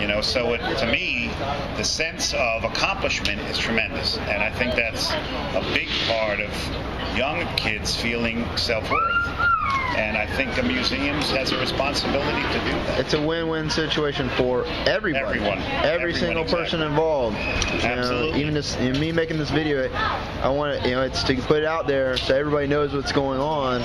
You know, so to me, the sense of accomplishment is tremendous, and I think that's a big part of young kids feeling self-worth. And I think the museums has a responsibility to do that. It's a win-win situation for everybody. Every single person involved. Absolutely. Even this, me making this video, I want to, it's to put it out there so everybody knows what's going on,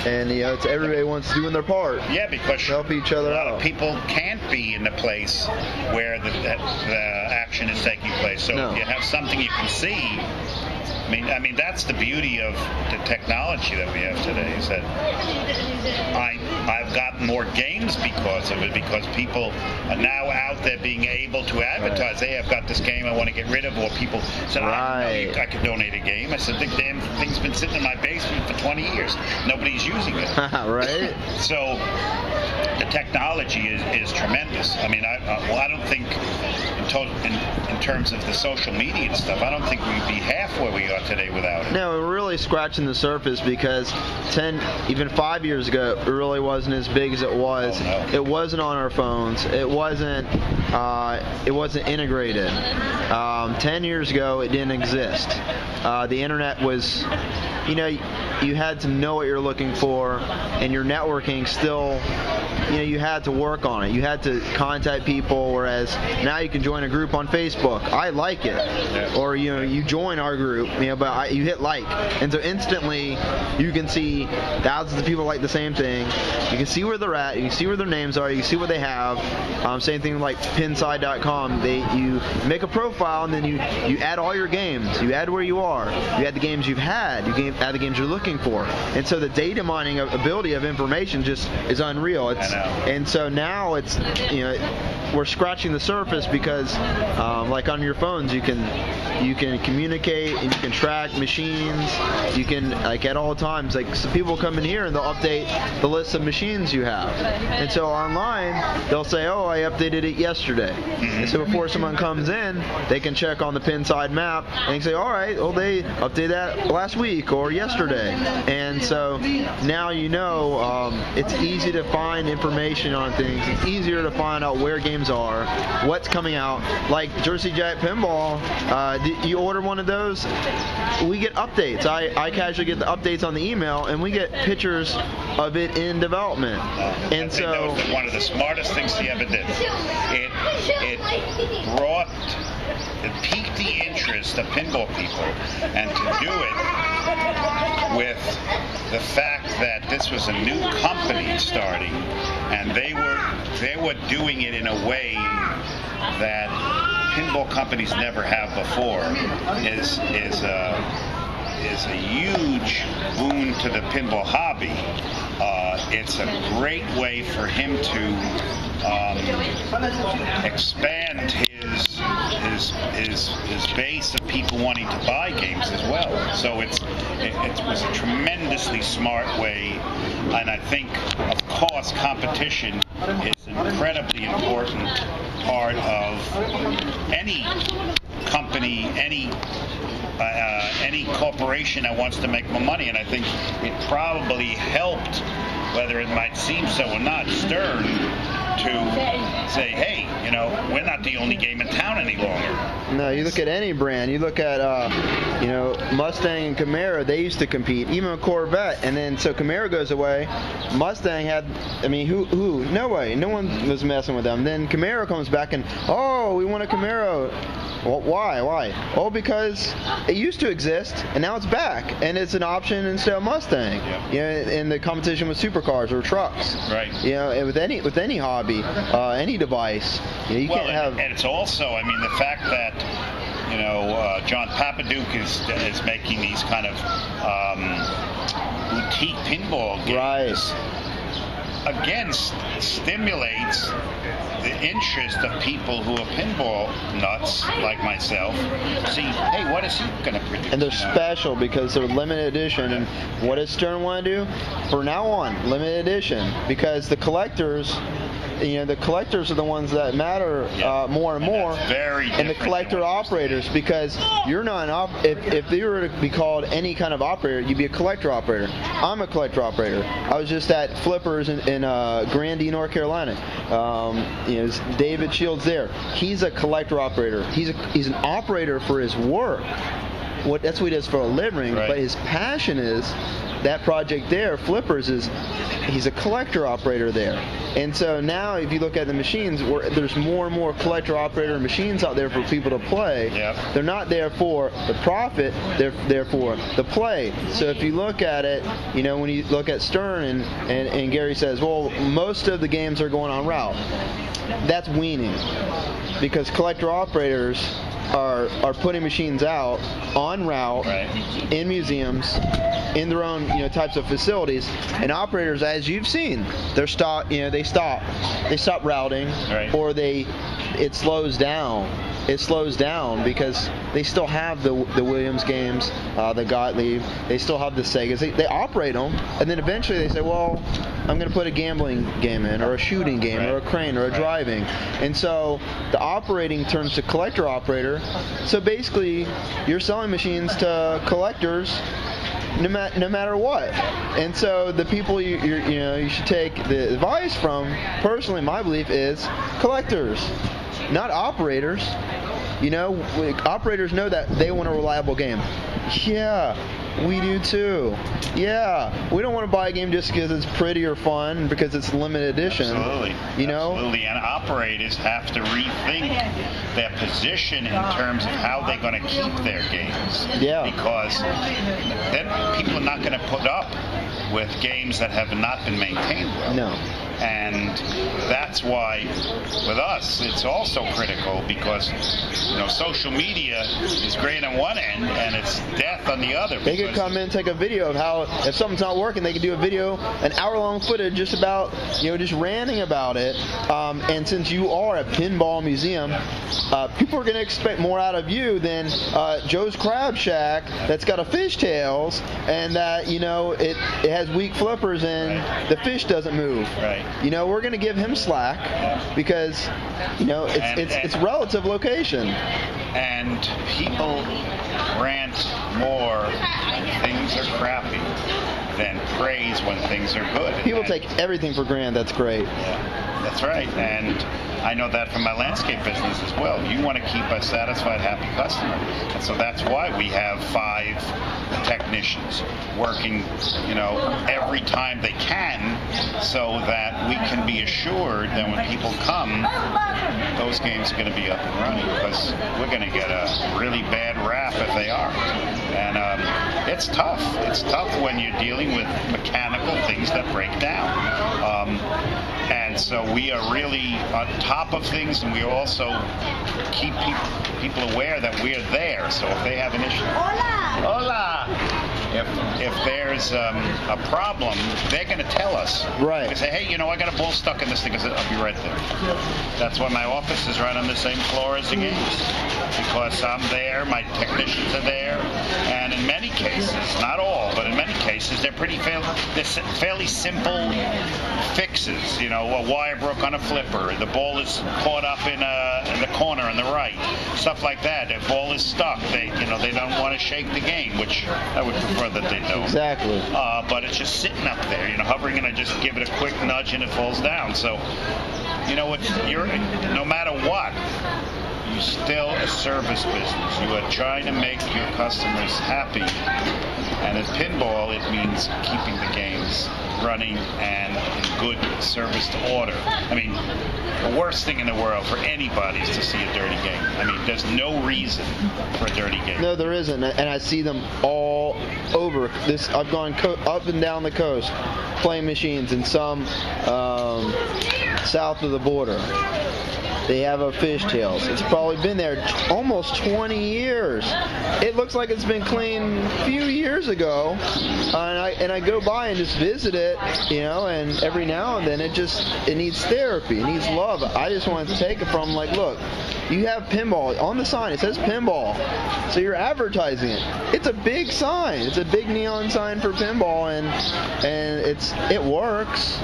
and it's everybody wants doing their part. Yeah, because help each other out. A lot of people can't be in the place where the action is taking place. So if you have something you can see. I mean, that's the beauty of the technology that we have today, is that I've gotten more games because of it, because people are now out there being able to advertise. Hey, I've got this game I want to get rid of, or people said, I didn't know I could donate a game. I said, the damn thing's been sitting in my basement for 20 years. Nobody's using it. Right. So the technology is tremendous. I mean, I don't think in terms of the social media and stuff, I don't think we'd be half where we are today without it. No, we're really scratching the surface, because even 5 years ago, it really wasn't as big as it was. Oh, no. It wasn't on our phones. It wasn't integrated. 10 years ago, it didn't exist. The internet was, you had to know what you're looking for, and your networking still, you had to work on it. You had to contact people, whereas now you can join a group on Facebook. I like it. Yeah. Or, you join our group, but you hit like. And so instantly, you can see thousands of people like the same thing. You can see where they're at. You can see where their names are. You can see what they have. Same thing like pinside.com. You make a profile, and then you add all your games. You add where you are. You add the games you've had. You add the games you're looking for. And so the data mining ability of information just is unreal. And so now it's, we're scratching the surface, because like on your phones, you can communicate, and you can track machines. You can, like, at all times, like, so people come in here and they'll update the list of machines you have. And so online, they'll say, oh, I updated it yesterday. And so before someone comes in, they can check on the Pinside map and say, all right, well, they updated that last week or yesterday. And so now it's easy to find information on things. It's easier to find out where games are, what's coming out. Like Jersey Jack Pinball, you order one of those, we get updates. I casually get the updates on the email, and we get pictures of it in development. And so that was one of the smartest things he ever did. It piqued the interest of pinball people, and to do it with the fact that this was a new company starting, and they were doing it in a way that pinball companies never have before, is a huge boon to the pinball hobby. It's a great way for him to expand his base of people wanting to buy games as well. So it was a tremendously smart way, and I think, of course, competition is an incredibly important part of any company, any corporation that wants to make more money. And I think it probably helped, whether it might seem so or not, Stern to say, hey, we're not the only game in town any longer. No, you look at any brand. You look at, Mustang and Camaro. They used to compete, even a Corvette. And then so Camaro goes away. Mustang had, who? No way. No one was messing with them. Then Camaro comes back and, oh, we want a Camaro. Well, why? Oh, because it used to exist, and now it's back, and it's an option instead of Mustang. Yeah. In the competition with supercars or trucks. Right. With any hobby, any device. You can't have. And it's also, the fact that John Papaduke is making these kind of boutique pinball games. Right. Again, stimulates the interest of people who are pinball nuts like myself. See, hey, what is he going to produce? And they're special because they're limited edition. And what does Stern want to do? From now on, limited edition. Because the collectors, the collectors are the ones that matter more and more, and the collector operators, because you're not if you were to be called any kind of operator, you'd be a collector operator. I'm a collector operator. I was just at Flippers in Grandie, North Carolina. David Shields there. He's a collector operator. He's an operator for his work. That's what he does for a living. Right. But his passion is that project there. Flippers he's a collector operator there. And so now, if you look at the machines, there's more and more collector operator machines out there for people to play. Yep. They're not there for the profit. They're there for the play. So if you look at it, when you look at Stern and Gary says, well, most of the games are going on route. That's weaning, because collector operators are putting machines out on route, in museums, in their own types of facilities, and operators, as you've seen, they stop routing, or it slows down. It slows down because they still have the Williams games, the Gottlieb, they still have the Segas. They operate them, and then eventually they say, well, I'm going to put a gambling game in, or a shooting game, or a crane, or a driving. And so the operating turns to collector operator. So basically, you're selling machines to collectors no matter what. And so the people you should take the advice from, personally, my belief is collectors, not operators. Operators know that they want a reliable game. Yeah, we do too. Yeah, we don't want to buy a game just because it's pretty or fun, because it's limited edition. Absolutely. Absolutely. And operators have to rethink their position in terms of how they're going to keep their games. Yeah. Because then people are not going to put up with games that have not been maintained well. No. And that's why, with us, it's also critical, because social media is great on one end and it's death on the other. They could come in and take a video of how, if something's not working, they could do a video, an hour-long footage just about, just ranting about it. And since you are a pinball museum, people are going to expect more out of you than Joe's Crab Shack that's got a fishtails and that, it has weak flippers and the fish doesn't move. Right. We're going to give him slack because, it's relative location. And people rant more when things are crappy than praise when things are good. People take everything for granted. That's great. Yeah, that's right. And I know that from my landscape business as well. You want to keep a satisfied, happy customer. And so that's why we have 5 technicians working, every time they can, so that we can be assured that when people come, those games are going to be up and running, because we're going to get a really bad rap if they aren't. And it's tough. It's tough when you're dealing with mechanical things that break down. And so we are really on top of things, and we also keep people aware that we are there. So if they have an issue, hola. If there's a problem, they're going to tell us. Right. They say, hey, I got a ball stuck in this thing. I said, I'll be right there. That's why my office is right on the same floor as the games, because I'm there, my technicians are there, and in many cases, not all, but in many cases, they're fairly simple fixes. A wire broke on a flipper, the ball is caught up in the corner on the right, stuff like that. The ball is stuck. They don't want to shake the game, which I would prefer that they don't. Exactly. But it's just sitting up there, hovering, and I just give it a quick nudge and it falls down. So, no matter what, you're still a service business. You are trying to make your customers happy. And at Pinball, it means keeping the games running and in good service to order. I mean, the worst thing in the world for anybody is to see a dirty game. I mean, there's no reason for a dirty game. No, there isn't, and I see them all over this. I've gone up and down the coast playing machines, and some south of the border. They have a fishtails. It's probably been there almost 20 years. It looks like it's been cleaned a few years ago, and I go by and just visit it, and every now and then it needs therapy, it needs love. I just want to take it from look, you have pinball on the sign. It says pinball, so you're advertising it. It's a big sign. It's a big neon sign for pinball, and it works,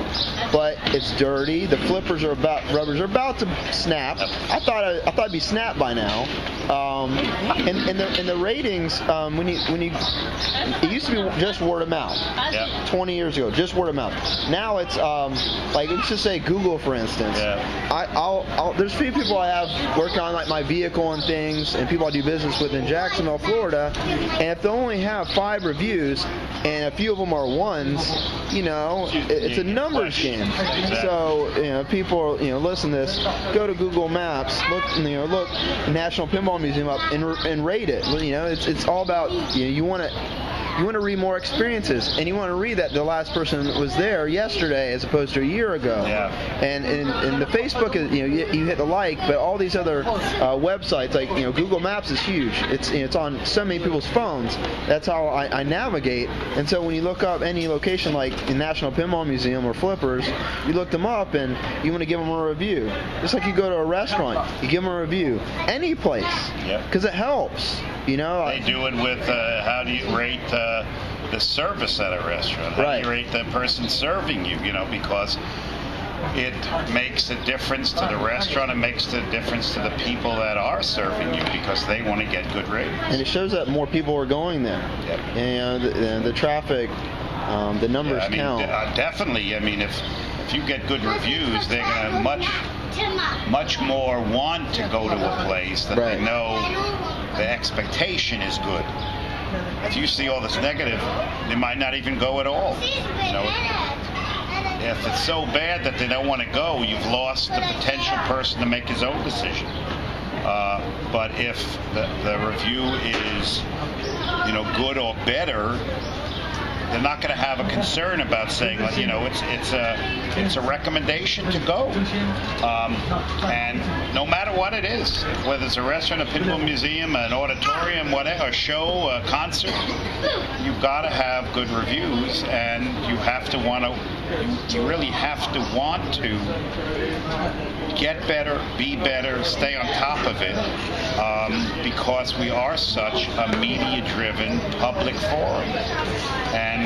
but it's dirty. The rubbers are about to snap. I thought it'd be snapped by now. And the ratings, when you it used to be just word of mouth. 20 years ago, just word of mouth. Now it's let's just say Google, for instance. There's a few people I have working on my vehicle and things, and people I do business with in Jacksonville, Florida, and if they only have 5 reviews and a few of them are ones, it's a numbers game. Exactly. So people listen to this, go to Google Maps, look National Pinball Museum up and rate it. It's all about you want to read more experiences, and you want to read that the last person was there yesterday as opposed to a year ago. And the Facebook is you hit the like, but all these other websites like Google Maps is huge. It's on so many people's phones. That's how I navigate. And so when you look up any location like in National Pinball Museum or Flippers, you look them up and you want to give them a review. Just like you go to a restaurant, you give them a review. Any place, because it helps. They do it with how do you rate the service at a restaurant? How do you rate the person serving you? Because it makes a difference to the restaurant. It makes a difference to the people that are serving you because they want to get good ratings. And it shows that more people are going there. And the traffic, the numbers count. Definitely. If you get good reviews, they're going to much more want to go to a place that they know the expectation is good. If you see all this negative, they might not even go at all. If it's so bad that they don't want to go, you've lost the potential person to make his own decision. But if the review is, good or better, they're not going to have a concern about saying, it's a recommendation to go. And no matter what it is, whether it's a restaurant, a pinball museum, an auditorium, whatever, a show, a concert, you've got to have good reviews, and you have to you really have to want to get better, be better, stay on top of it, because we are such a media-driven public forum. And,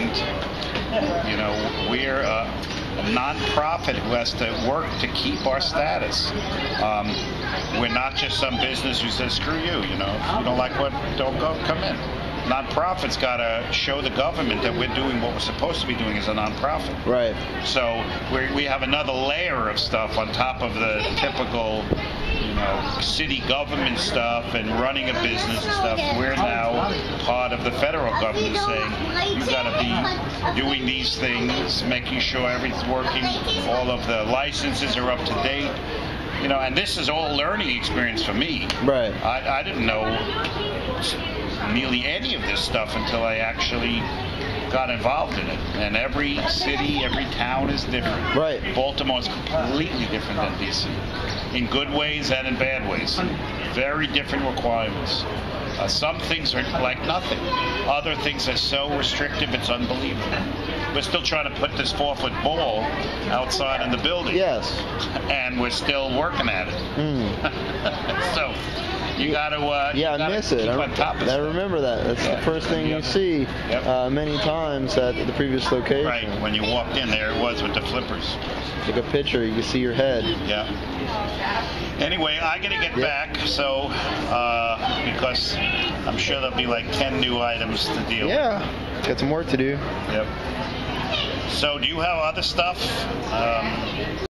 we're a non-profit who has to work to keep our status. We're not just some business who says, screw you, if you don't like what, don't come in. Non-profit's got to show the government that we're doing what we're supposed to be doing as a non-profit. Right. So we have another layer of stuff on top of the typical, city government stuff and running a business and stuff. We're now part of the federal government saying, you've got to be doing these things, making sure everything's working, all of the licenses are up to date. And this is all learning experience for me. Right. I didn't know nearly any of this stuff until I actually got involved in it. And every city, every town is different. Right. Baltimore is completely different than DC, in good ways and in bad ways. Very different requirements. Some things are like nothing. Other things are so restrictive, it's unbelievable. We're still trying to put this 4-foot ball outside in the building. Yes. And we're still working at it. So you got to I miss it. I remember that. That's the first thing you see many times at the previous location. Right. When you walked in, there it was with the flippers. Take a picture, you can see your head. Yeah. Anyway, I got to get back, so because I'm sure there'll be like 10 new items to deal with. Yeah. Got some work to do. Yep. So do you have other stuff?